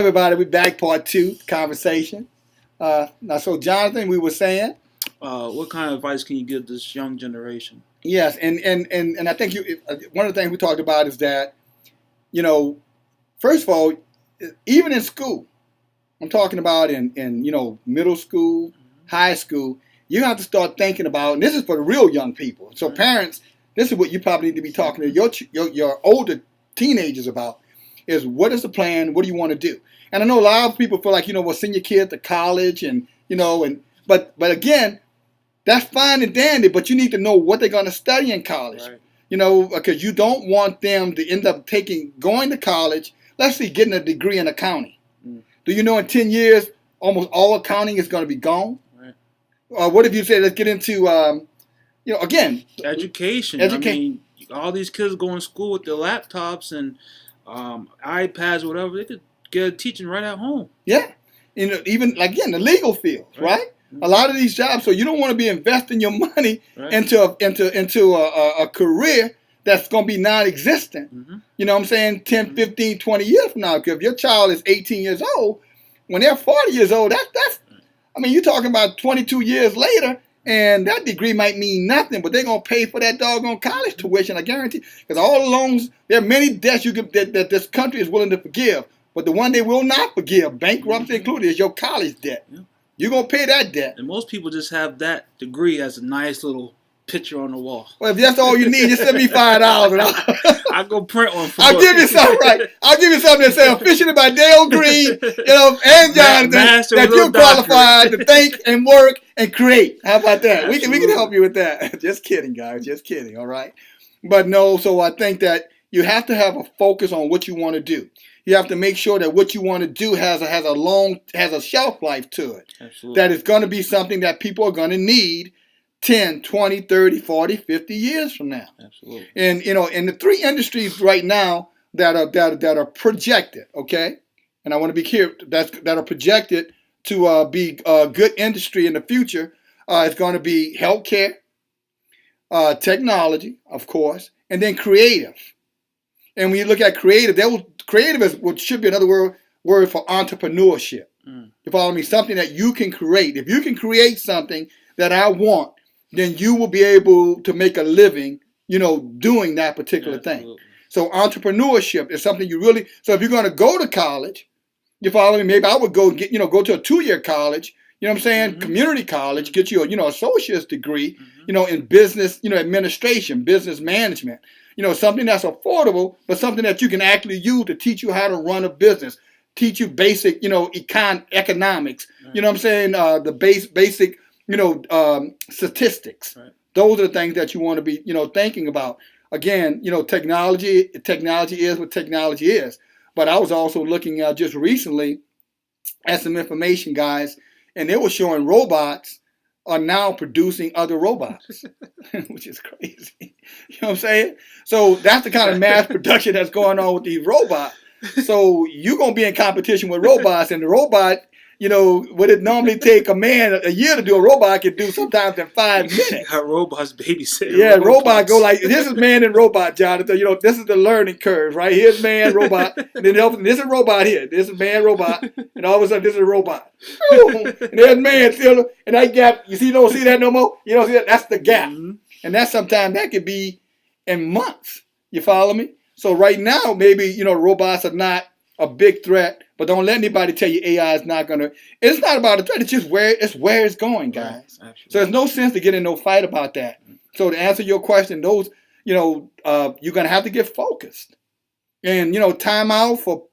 Everybody, we back part two conversation. Now, so Jonathan, we were saying, What kind of advice can you give this young generation? yes, and I think one of the things we talked about is that you know, first of all, even in school, I'm talking about in middle school, high school, you have to start thinking about, and this is for the real young people. So parents, this is what you probably need to be talking to your older teenagers about. Is what is the plan? What do you want to do? And I know a lot of people feel like, we'll send your kid to college but again, that's fine and dandy, but you need to know what they're going to study in college. Right. Because you don't want them to end up going to college, let's say getting a degree in accounting. Do you know in 10 years, almost all accounting is going to be gone? Right. What if you say, let's get into, again, education. I mean, all these kids go in school with their laptops and iPads, whatever. They could get teaching right at home. Yeah. Even, again, the legal field, right? A lot of these jobs, so you don't want to be investing your money into a career that's going to be non-existent. Mm-hmm. You know what I'm saying? 10, 15, 20 years from now. Because if your child is 18 years old, when they're 40 years old, you're talking about 22 years later, and that degree might mean nothing, but they're going to pay for that doggone college tuition, I guarantee. Because all the loans, there are many debts that this country is willing to forgive. But the one they will not forgive, bankruptcy included, is your college debt. Yeah. You're going to pay that debt. And most people just have that degree as a nice little picture on the wall. Well, if that's all you need, just send me $5. I'll go print one for you. I'll give you something, right? I'll give you something that says officially by Dale Green, and Jonathan, that you're qualified to think and work and create. How about that? We can help you with that. Just kidding, guys. Just kidding, all right? But no, so I think that you have to have a focus on what you want to do. You have to make sure that what you want to do has a shelf life to it. Absolutely. That it's going to be something that people are going to need 10, 20, 30, 40, 50 years from now. Absolutely. And in the three industries right now that are projected, okay? And I want to be clear, that are projected to be a good industry in the future, it's going to be healthcare, technology, of course, and then creative. And when you look at creative, creative should be another word for entrepreneurship. You follow me? Something that you can create. If you can create something that I want, then you will be able to make a living, doing that particular thing. So entrepreneurship is something so if you're going to go to college, you follow me? Maybe I would go to a 2-year college, you know what I'm saying? Mm-hmm. Community college, get you associate's degree, in business, administration, business management. Something that's affordable, but something that you can actually use to teach you how to run a business, teach you basic, economics. Right. You know what I'm saying? The basic, statistics. Right. Those are the things that you want to be, thinking about. Again, technology is what technology is. But I was also looking just recently at some information, guys, and they were showing robots are now producing other robots, which is crazy. You know what I'm saying? So that's the kind of mass production that's going on with these robots. So you're going to be in competition with robots, and the robot, what it normally take a man a year to do, a robot can do sometimes in 5 minutes. How robots babysit. Yeah, robot go like, this is man and robot, Jonathan. This is the learning curve, right? Here's man, robot, and then this is robot here. This is man, robot, and all of a sudden this is a robot. And there's man still, and that gap, you don't see that no more? You don't see that? That's the gap. Mm-hmm. And sometimes that could be in months. You follow me? So right now, maybe, robots are not a big threat, but don't let anybody tell you AI is not going to. It's not about a threat. It's just where it's going, guys. Right, so there's no sense to get in no fight about that. So to answer your question, those, you're going to have to get focused. And, time out for,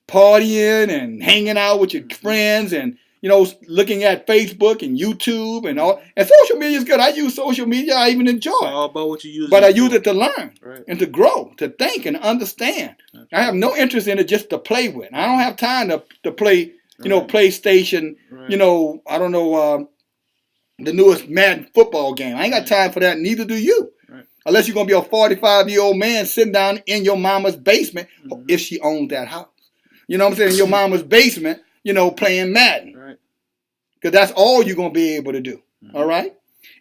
partying and hanging out with your friends and, looking at Facebook and YouTube and all. And social media is good. I use social media. I even enjoy it. It's all about what you use. But I use it to learn and to grow, to think and understand. I have no interest in it just to play with. I don't have time to play, PlayStation, I don't know, the newest Madden football game. I ain't got time for that. Neither do you. Right. Unless you're going to be a 45-year-old man sitting down in your mama's basement, if she owns that house. You know what I'm saying? In your mama's basement, playing Madden. Right. Because that's all you're going to be able to do. Mm-hmm. All right?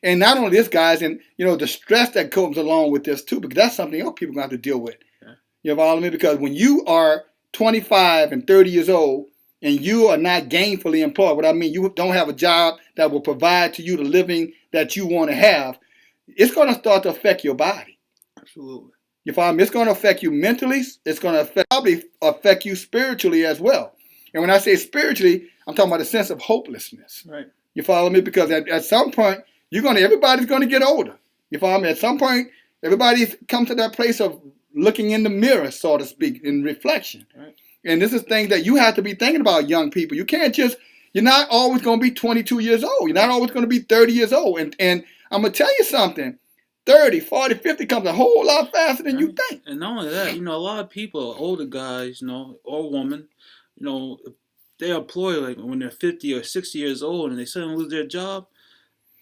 And not only this, guys, and, the stress that comes along with this, too, because that's something else people are going to have to deal with. Yeah. You follow me? Because when you are 25 and 30 years old and you are not gainfully employed, what I mean, you don't have a job that will provide to you the living that you want to have, it's going to start to affect your body. Absolutely. You follow me? It's going to affect you mentally. It's going to probably affect you spiritually as well. And when I say spiritually, I'm talking about a sense of hopelessness. Right. You follow me? Because at some point, everybody's going to get older. You follow me? At some point, everybody's come to that place of looking in the mirror, so to speak, in reflection. Right. And this is things that you have to be thinking about, young people. You can't you're not always going to be 22 years old. You're not always going to be 30 years old. And I'm going to tell you something. 30, 40, 50 comes a whole lot faster than you think. And not only that, a lot of people, older guys, or women, if they employ like when they're 50 or 60 years old and they suddenly lose their job,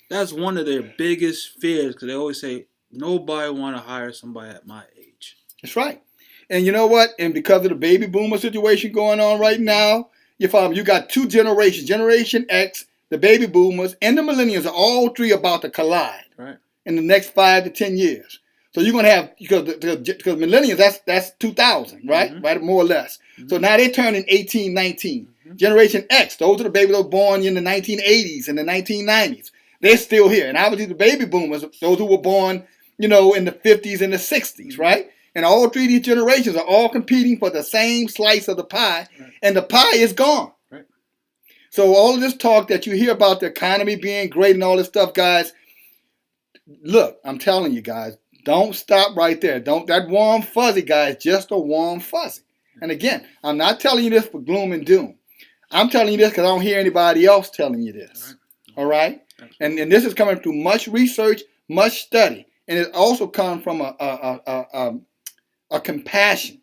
that's one of their biggest fears because they always say, nobody want to hire somebody at my age. That's right. And you know what? And because of the baby boomer situation going on right now, you got two generations, Generation X, the baby boomers, and the millennials are all three about to collide. Right. In the next 5 to 10 years. So you're going to have, because millennials, that's 2000, right? Mm-hmm. Right, more or less. Mm-hmm. So now they're turning 18, 19. Mm-hmm. Generation X, those are the babies that were born in the 1980s and the 1990s. They're still here. And obviously the baby boomers, those who were born, in the 50s and the 60s, right? And all three of these generations are all competing for the same slice of the pie, right. And the pie is gone. Right. So all of this talk that you hear about the economy being great and all this stuff, guys, look, I'm telling you guys, don't stop right there. That warm fuzzy guy is just a warm fuzzy. And again, I'm not telling you this for gloom and doom. I'm telling you this because I don't hear anybody else telling you this. Right. All right? And this is coming through much research, much study. And it also comes from a compassion.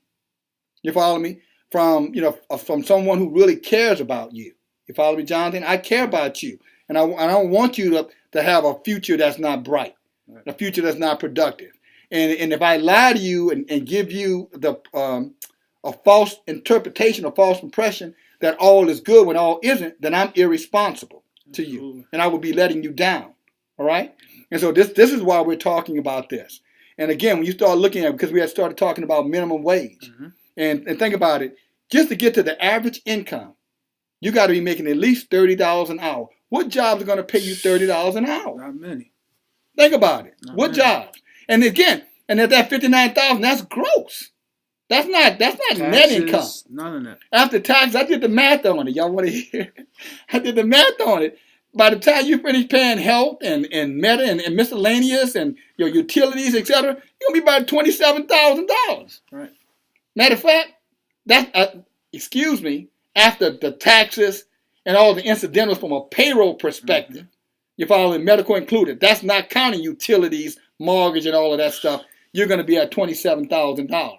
You follow me? From someone who really cares about you. You follow me, Jonathan? I care about you. And I don't want you to have a future that's not bright, right. A future that's not productive. And if I lie to you and give you a false interpretation, a false impression that all is good when all isn't, then I'm irresponsible to you. And I will be letting you down. All right? And so this is why we're talking about this. And again, when you start looking at it, because we had started talking about minimum wage, mm-hmm. and think about it, just to get to the average income, you got to be making at least $30 an hour. What jobs are going to pay you $30 an hour? Not many. Think about it. Not what many. Jobs? And again, and at that $59,000, that's gross. That's not taxes, net income. None of that. After tax, I did the math on it. Y'all want to hear? I did the math on it. By the time you finish paying health and meta and miscellaneous and your utilities, etc., you're gonna be about $27,000. Right. Matter of fact, that's excuse me, after the taxes and all the incidentals from a payroll perspective, mm-hmm. You follow me, medical included. That's not counting utilities, mortgage, and all of that stuff. You're going to be at $27,000.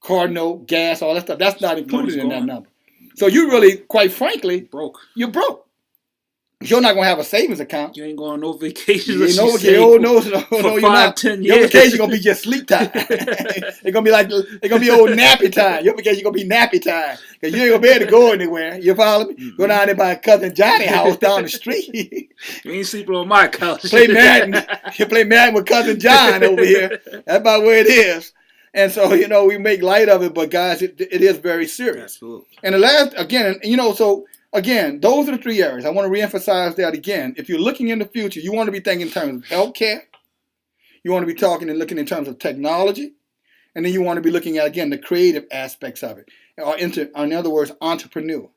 Car note, gas, all that stuff. That's not included in that number. So you really, quite frankly, you're broke. You're not going to have a savings account. You ain't going on no vacations. No, you're not. 10 years. Your vacation going to be just sleep time. It's going to be old nappy time. Your vacation going to be nappy time. Because you ain't going to be able to go anywhere. You follow me? Mm-hmm. Go down there by cousin Johnny's house down the street. You ain't sleeping on my couch. Play Madden. You play Madden with cousin John over here. That's about where it is. And so, we make light of it, but guys, it is very serious. Absolutely. And the last, again, Again, those are the three areas. I want to reemphasize that again. If you're looking in the future, you want to be thinking in terms of healthcare. You want to be talking and looking in terms of technology. And then you want to be looking at, again, the creative aspects of it. Or in other words, entrepreneur.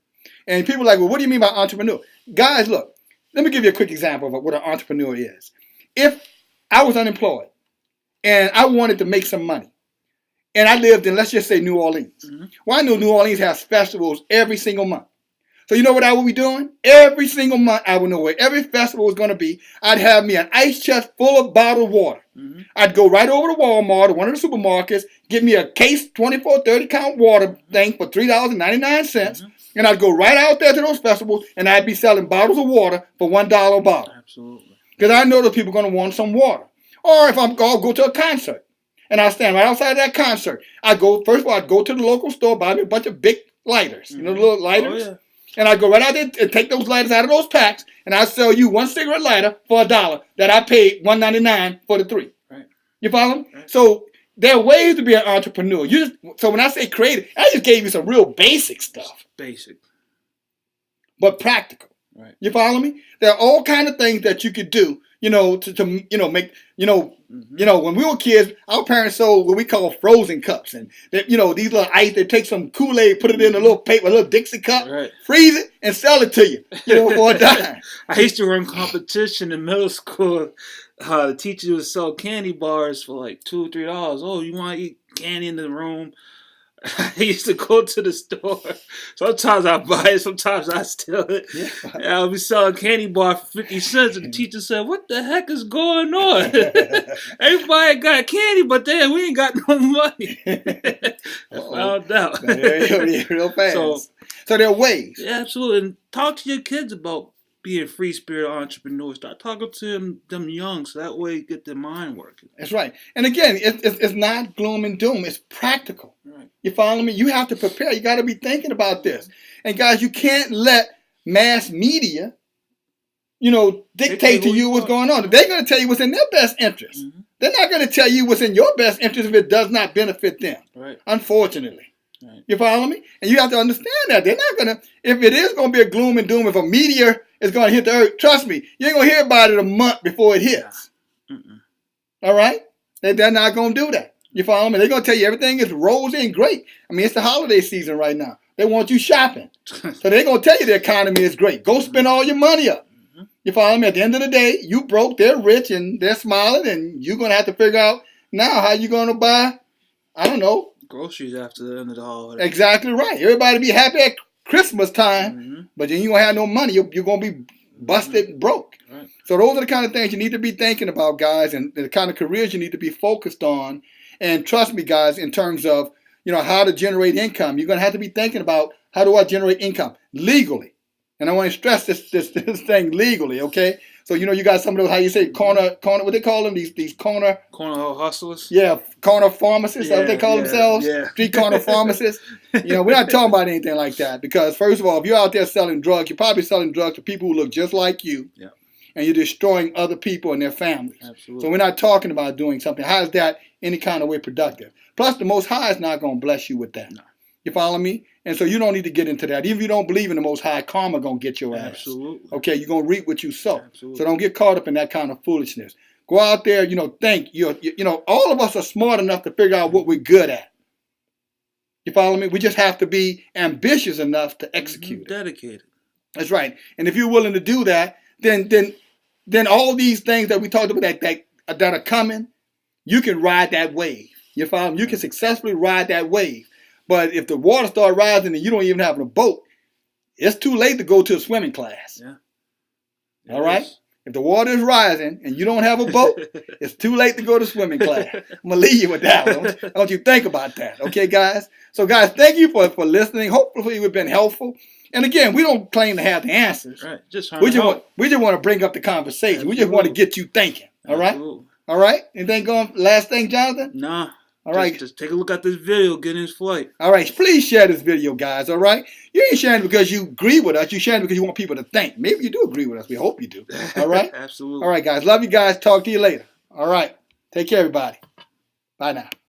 And people are like, well, what do you mean by entrepreneur? Guys, look, let me give you a quick example of what an entrepreneur is. If I was unemployed and I wanted to make some money, and I lived in, let's just say, New Orleans. Mm-hmm. Well, I know New Orleans has festivals every single month. So you know what I would be doing? Every single month, I would know where every festival was going to be. I'd have me an ice chest full of bottled water. Mm-hmm. I'd go right over to Walmart or one of the supermarkets, get me a case 24, 30-count water thing for $3.99, mm-hmm. and I'd go right out there to those festivals, and I'd be selling bottles of water for $1 a bottle. Absolutely. Because I know those people are going to want some water. Or if I'll go to a concert, and I'll stand right outside that concert. I'd go to the local store, buy me a bunch of big lighters, mm-hmm. The little lighters. Oh, yeah. And I go right out there and take those lighters out of those packs, and I sell you one cigarette lighter for $1 that I paid $1.99 for the 3. Right. You follow me? Right. So there are ways to be an entrepreneur. So when I say creative, I just gave you some real basic stuff. Basic. But practical. Right. You follow me? There are all kind of things that you could do, to make, when we were kids, our parents sold what we call frozen cups. And, these little ice, they take some Kool-Aid, put it in a little paper, a little Dixie cup, right. freeze it, and sell it to you, for a dime. I used to run competition in middle school. The teacher would sell candy bars for like $2 or $3. Oh, you want to eat candy in the room? I used to go to the store. Sometimes I buy it, sometimes I steal it. Yeah. And I'll be selling a candy bar for 50 cents, and the teacher said, "What the heck is going on? Everybody got candy, but then we ain't got no money." I found out. Real fast. So there are ways. Yeah, absolutely. And talk to your kids about being free spirit entrepreneurs. Start talking to them young, so that way you get their mind working. That's right. And again, it's not gloom and doom. It's practical. Right. You follow me? You have to prepare. You got to be thinking about this. And guys, you can't let mass media, dictate to you what's going on. They're going to tell you what's in their best interest. Mm-hmm. They're not going to tell you what's in your best interest if it does not benefit them. Right. Unfortunately. Right. You follow me? And you have to understand that. They're not going to, if it is going to be a gloom and doom, if a meteor is going to hit the earth, trust me, you ain't going to hear about it a month before it hits. Mm-mm. All right? They're not going to do that. You follow me? They're going to tell you everything is rosy and great. I mean, it's the holiday season right now. They want you shopping. So they're going to tell you the economy is great. Go spend all your money up. Mm-hmm. You follow me? At the end of the day, you broke, they're rich, and they're smiling, and you're going to have to figure out now how you're going to buy, I don't know, groceries after the end of the holiday. Exactly right. Everybody be happy at Christmas time, but then you won't have no money. You're going to be busted broke. Right. So those are the kind of things you need to be thinking about, guys, and the kind of careers you need to be focused on. And trust me, guys, in terms of, how to generate income, you're going to have to be thinking about, how do I generate income legally? And I want to stress this thing legally, okay? So, you got some of those, how you say, corner, what they call them, these corner hustlers? Yeah, corner pharmacists, that's what they call themselves. Yeah. Street corner pharmacists. We're not talking about anything like that because, first of all, if you're out there selling drugs, you're probably selling drugs to people who look just like you. Yeah. And you're destroying other people and their families. Absolutely. So we're not talking about doing something. How is that any kind of way productive? Plus, the Most High is not going to bless you with that. No. You follow me? And so you don't need to get into that. Even if you don't believe in the Most High, karma going to get your ass. Absolutely. Okay, you're going to reap what you sow. Absolutely. So don't get caught up in that kind of foolishness. Go out there, think. All of us are smart enough to figure out what we're good at. You follow me? We just have to be ambitious enough to execute it. Dedicated. That's right. And if you're willing to do that, then all these things that we talked about that are coming, you can ride that wave. You follow me? You can successfully ride that wave. But if the water starts rising and you don't even have a boat, it's too late to go to a swimming class. Yeah. All right? If the water is rising and you don't have a boat, it's too late to go to swimming class. I'm going to leave you with that one. I want you to think about that. Okay, guys? So, guys, thank you for listening. Hopefully we've been helpful. And again, we don't claim to have the answers. Right. We just want to bring up the conversation. Absolutely. We just want to get you thinking. All right? Absolutely. All right? Anything going? Last thing, Jonathan? Nah. All right. Just take a look at this video, get in his flight. All right. Please share this video, guys. All right. You ain't sharing because you agree with us. You're sharing because you want people to think. Maybe you do agree with us. We hope you do. All right. Absolutely. All right, guys. Love you guys. Talk to you later. All right. Take care, everybody. Bye now.